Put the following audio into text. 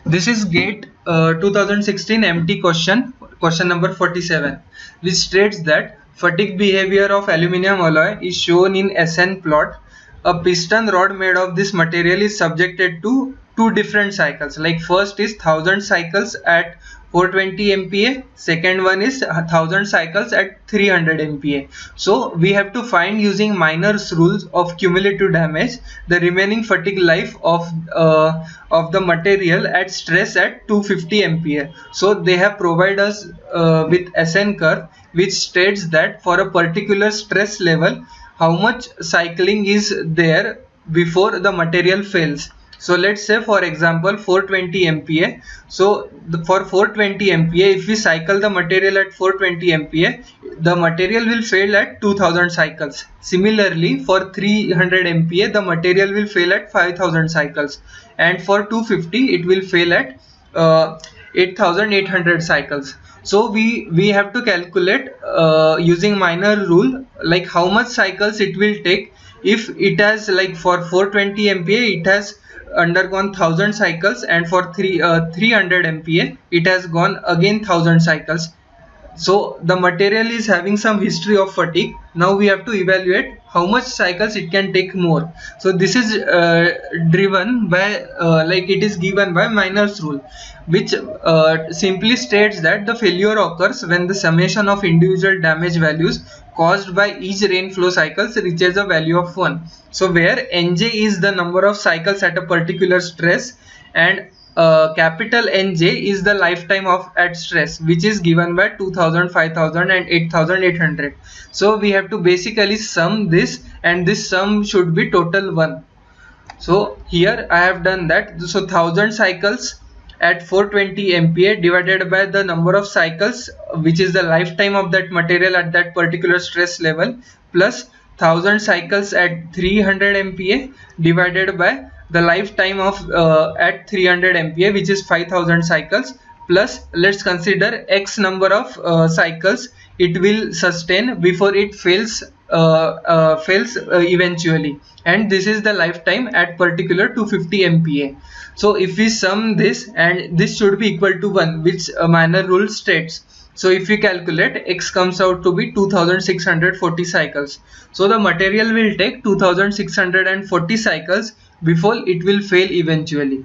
This is GATE 2016 MT question number 47, which states that fatigue behavior of aluminum alloy is shown in SN plot. A piston rod made of this material is subjected to two different cycles. Like first is 1000 cycles at 420 MPa, second one is 1000 cycles at 300 MPa. So we have to find, using Minor's rules of cumulative damage, the remaining fatigue life of the material at stress at 250 MPa. So they have provided us with SN curve, which states that for a particular stress level, how much cycling is there before the material fails. So let's say, for example, 420 MPa. So for 420 MPa, if we cycle the material at 420 MPa, the material will fail at 2000 cycles. Similarly, for 300 MPa, the material will fail at 5000 cycles, and for 250 it will fail at 8800 cycles. So we have to calculate using Minor rule, like how much cycles it will take. If it has, like for 420 MPa, it has undergone 1000 cycles, and for 300 MPa it has gone again 1000 cycles. So the material is having some history of fatigue. Now we have to evaluate how much cycles it can take more. So this is driven by like it is given by Minor's rule, which simply states that the failure occurs when the summation of individual damage values caused by each rain flow cycles reaches a value of 1. So where Nj is the number of cycles at a particular stress, and capital Nj is the lifetime of at stress, which is given by 2000, 5000 and 8800. So we have to basically sum this, and this sum should be total 1. So here I have done that. So 1000 cycles at 420 MPa divided by the number of cycles, which is the lifetime of that material at that particular stress level, plus 1000 cycles at 300 MPa divided by the lifetime of at 300 MPa, which is 5000 cycles, plus let's consider x number of cycles it will sustain before it fails eventually, and this is the lifetime at particular 250 MPa. So if we sum this, and this should be equal to 1, which Minor rule states. So if we calculate, x comes out to be 2640 cycles. So the material will take 2640 cycles before it will fail eventually.